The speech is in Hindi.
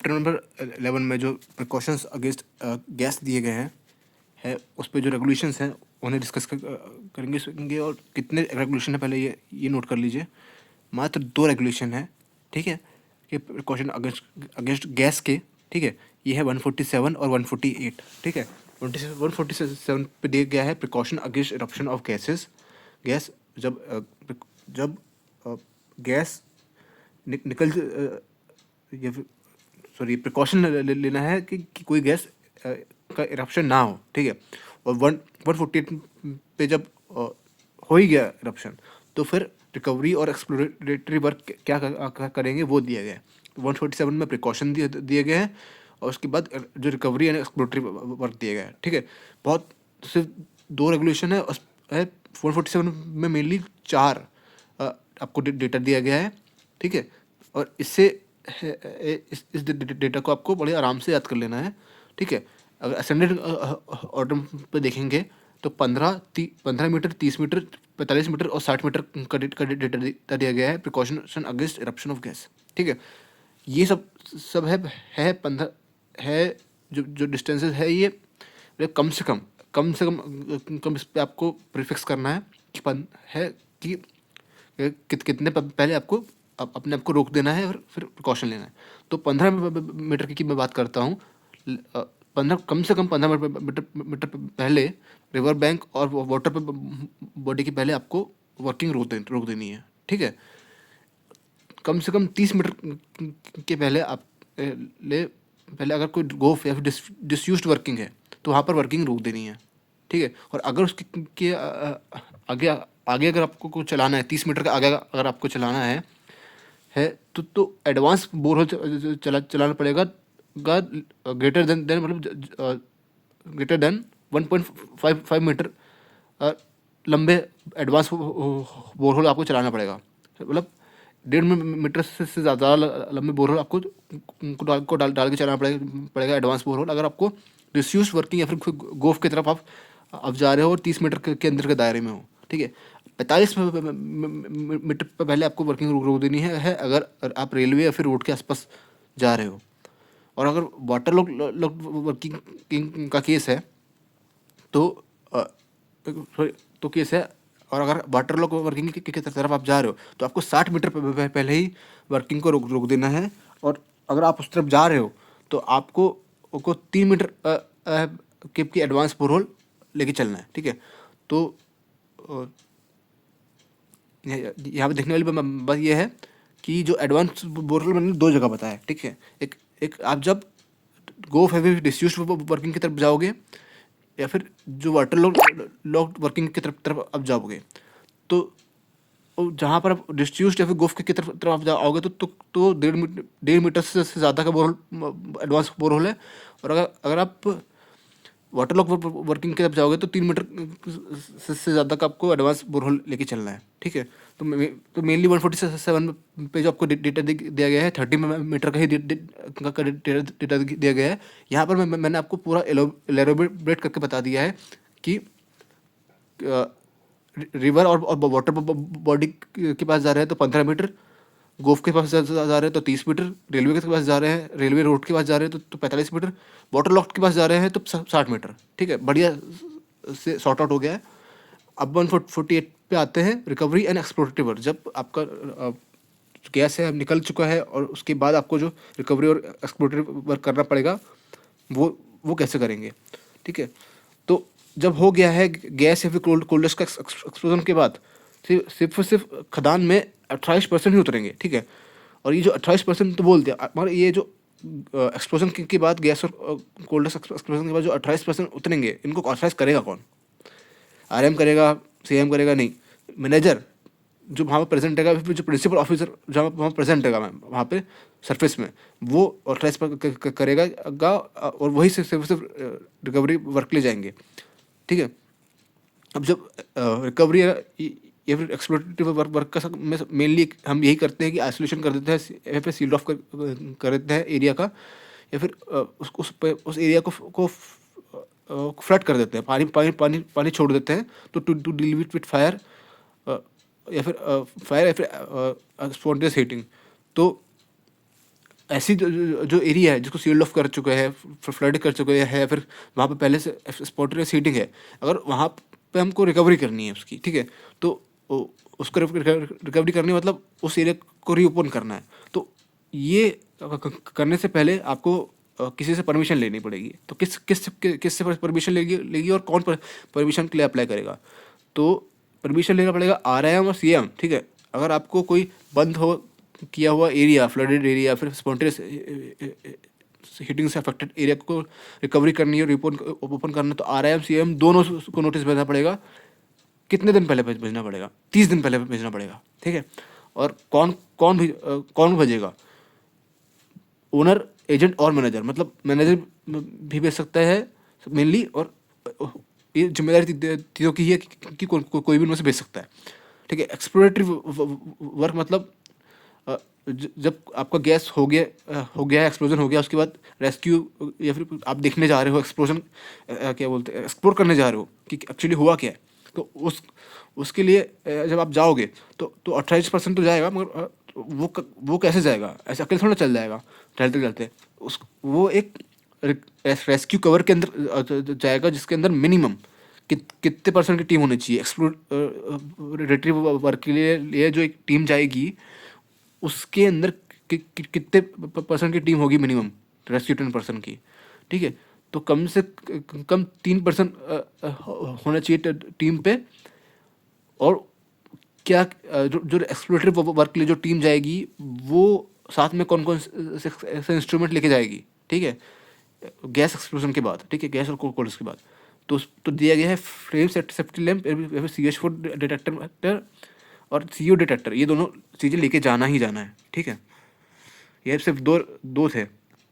चैप्टर नंबर 11 में जो प्रिकॉशंस अगेंस्ट गैस दिए गए हैं है उस पे जो रेगुलेशंस हैं उन्हें डिस्कस करेंगे और कितने रेगुलेशन है पहले ये नोट कर लीजिए। मात्र 2 रेगुलेशन है, ठीक है, कि प्रिकॉशन अगेंस्ट अगेंस्ट गैस के, ठीक है। ये है 147 और 148, ठीक है। 147 पे दिया गया है precaution against eruption of gases. Gas जब गैस निकल ये सॉरी प्रिकॉशन लेना है कि कोई गैस का इरप्शन ना हो, ठीक है। और 148 पे जब हो ही गया इरप्शन तो फिर रिकवरी और एक्सप्लोरेटरी वर्क क्या करेंगे वो दिया गया है। 147 में प्रिकॉशन दिए गए हैं और उसके बाद जो रिकवरी एंड एक्सप्लोरेटरी वर्क दिया गया है, ठीक है। बहुत सिर्फ 2 रेगुलेशन है उस है 147 में मेनली 4 आपको डेटा दिया गया है, ठीक है। और इससे इस डेटा को आपको बड़े आराम से याद कर लेना है, ठीक है। अगर असेंडेड ऑर्डर पे देखेंगे तो 15 मीटर, 30 मीटर, 45 मीटर और 60 मीटर का डेटा दिया गया है precaution against eruption of gas, ठीक है। ये सब है 15 है जो डिस्टेंसेस है ये कम इस पे आपको प्रीफिक्स करना है कि कितने पहले आपको अपने आप को रोक देना है और फिर प्रिकॉशन लेना है। तो 15 मीटर की मैं बात करता हूँ। 15 मीटर पहले रिवर बैंक और वाटर बॉडी की पहले आपको वर्किंग रोक देनी है, ठीक है। कम से कम 30 मीटर के पहले आप पहले अगर कोई गोफ या फिर डिसयूज्ड वर्किंग है तो वहाँ पर वर्किंग रोक देनी है, ठीक है। और अगर उसके आगे आगे अगर आपको कुछ चलाना है 30 मीटर का आगे अगर आपको चलाना है तो एडवांस बोरहोल चलाना पड़ेगा ग्रेटर देन मतलब ग्रेटर देन 1.55 मीटर लंबे एडवांस बोरहोल आपको चलाना पड़ेगा। मतलब 1.5 मीटर से ज़्यादा लंबे बोरहोल आपको डाल के चलाना पड़ेगा एडवांस बोरहोल। अगर आपको डिसयूज्ड वर्किंग या फिर गोफ की तरफ आप जा रहे हो और 30 मीटर के अंदर के दायरे में हो, ठीक है। 45 मीटर पर पहले आपको वर्किंग रोक देनी है अगर आप रेलवे या फिर रोड के आसपास जा रहे हो। और अगर वाटर लॉक वर्किंग का केस है तो केस है और अगर वाटर लॉक वर्किंग की तरफ आप जा रहे हो तो आपको 60 मीटर पहले ही वर्किंग को रोक देना है। और अगर आप उस तरफ जा रहे हो तो आपको 3 मीटर की एडवांस बोरहोल लेके चलना है, ठीक है। तो यहाँ पे देखने वाली बात यह है कि जो एडवांस बोरहोल मैंने 2 जगह बताया, ठीक है। एक आप जब गोफ हैवी डिसयूज्ड वर्किंग की तरफ जाओगे या फिर जो वाटर लॉक वर्किंग की तरफ आप जाओगे तो जहाँ पर आप डिसयूज्ड या फिर गोफ की तरफ आप जाओगे तो 1.5 मीटर से ज़्यादा का बोरहोल एडवांस बोरहोल है। और अगर आप वाटर लॉक वर्किंग की तरफ जाओगे तो 3 मीटर से ज़्यादा का आपको एडवांस बोरहोल लेके चलना है, ठीक है। तो मेनली 147 पे जो आपको डेटा दिया गया है 30 मीटर का ही डेटा दिया गया है। यहाँ पर मैंने आपको पूरा एलोबरेट करके बता दिया है कि रिवर और वाटर बॉडी के पास जा रहे हैं तो 15 मीटर, गोफ के पास जा रहे हैं तो 30 मीटर, रेलवे के पास जा रहे हैं, रेलवे रोड के पास जा रहे हैं तो 45 मीटर, वाटर लॉक के पास जा रहे हैं तो 60 मीटर, ठीक है। बढ़िया से सॉर्ट आउट हो गया है। अब 148 पे आते हैं रिकवरी एंड एक्सप्लोरेटिव वर्क। जब आपका गैस है निकल चुका है और उसके बाद आपको जो रिकवरी और एक्सप्लोरेटिव वर्क करना पड़ेगा वो कैसे करेंगे, ठीक है। तो जब हो गया है गैस या फिर कोल्डस का एक्सप्लोजन के बाद सिर्फ खदान में 28% ही उतरेंगे, ठीक है। और ये जो 28% तो बोल दिया मगर ये जो एक्सप्लोजन के बाद गैस और कोल्डस एक्सप्लोजन के बाद जो 28% उतरेंगे इनको ऑथराइज करेगा कौन? आरएम करेगा, सीएम करेगा? नहीं, मैनेजर जो वहाँ पर प्रेजेंट रहेगा, फिर जो प्रिंसिपल ऑफिसर जहाँ वहाँ प्रेजेंट रहेगा वहाँ पे सरफेस में वो ऑथराइज करेगा और वही सिर्फ रिकवरी वर्क ले जाएंगे, ठीक है। अब जब रिकवरी या फिर एक्सप्लोरेटिव वर्क का मेनली हम यही करते हैं कि आइसोलेशन कर देते हैं या फिर सील्ड ऑफ कर देते हैं एरिया का, या फिर उस एरिया को फ्लड कर देते हैं, पानी छोड़ देते हैं तो टू डील विथ फायर या फिर फायर या फिर स्पॉन्टेनियस हीटिंग। तो ऐसी जो एरिया है जिसको सील्ड ऑफ कर चुके हैं, फ्लड कर चुके हैं, फिर वहाँ पे पहले से स्पॉटेड हीटिंग है, अगर वहाँ पे हमको रिकवरी करनी है उसकी, ठीक है, तो उसको रिकवरी करनी मतलब उस एरिया को रीओपन करना है, तो ये करने से पहले आपको किसी से परमिशन लेनी पड़ेगी। तो किस से परमिशन लेगी और कौन परमिशन के लिए अप्लाई करेगा? तो परमिशन लेना पड़ेगा आरआईएम और सीएम, ठीक है। अगर आपको कोई बंद हो किया हुआ एरिया, फ्लडेड एरिया, फिर स्पॉन्टेनियस हीटिंग से अफेक्टेड एरिया को रिकवरी करनी है और ओपन करना है, तो आरआईएम सीएम दोनों को नोटिस भेजना पड़ेगा। कितने दिन पहले भेजना पड़ेगा? 30 दिन पहले भेजना पड़ेगा, ठीक है। और कौन भेजेगा? ओनर, एजेंट और मैनेजर, मतलब मैनेजर भी भेज सकता है मेनली, और ये जिम्मेदारी चीज़ों की है कि कोई भी उनमें से भेज सकता है, ठीक है। एक्सप्लोरेटरी वर्क मतलब जब आपका गैस हो गया, एक्सप्लोजन हो गया, उसके बाद रेस्क्यू या फिर आप देखने जा रहे हो एक्सप्लोजन, क्या बोलते हैं, एक्सप्लोर करने जा रहे हो कि एक्चुअली हुआ क्या है, तो उसके लिए जब आप जाओगे तो 28% तो जाएगा, मगर वो कैसे जाएगा? ऐसे अकेले थोड़ा चल जाएगा चलते चलते। वो एक रेस्क्यू कवर के अंदर जाएगा, जिसके अंदर मिनिमम कितने परसेंट की टीम होनी चाहिए एक्सप्लोरेटरी वर्क के लिए जो एक टीम जाएगी, उसके अंदर कितने परसेंट की टीम होगी मिनिमम रेस्क्यू 10% की, ठीक है। तो कम से कम 3% होना चाहिए टीम पे। और क्या जो एक्सप्लोरेटरी वर्क के लिए जो टीम जाएगी, वो साथ में कौन कौन से इंस्ट्रूमेंट लेके जाएगी, ठीक है, गैस एक्सप्लोजन के बाद, ठीक है, गैस और कोल्ड्स के बाद। तो दिया गया है flame safety lamp, CH4 detector और CO डिटेक्टर, ये दोनों चीज़ें लेके जाना ही जाना है, ठीक है। ये सिर्फ दो थे।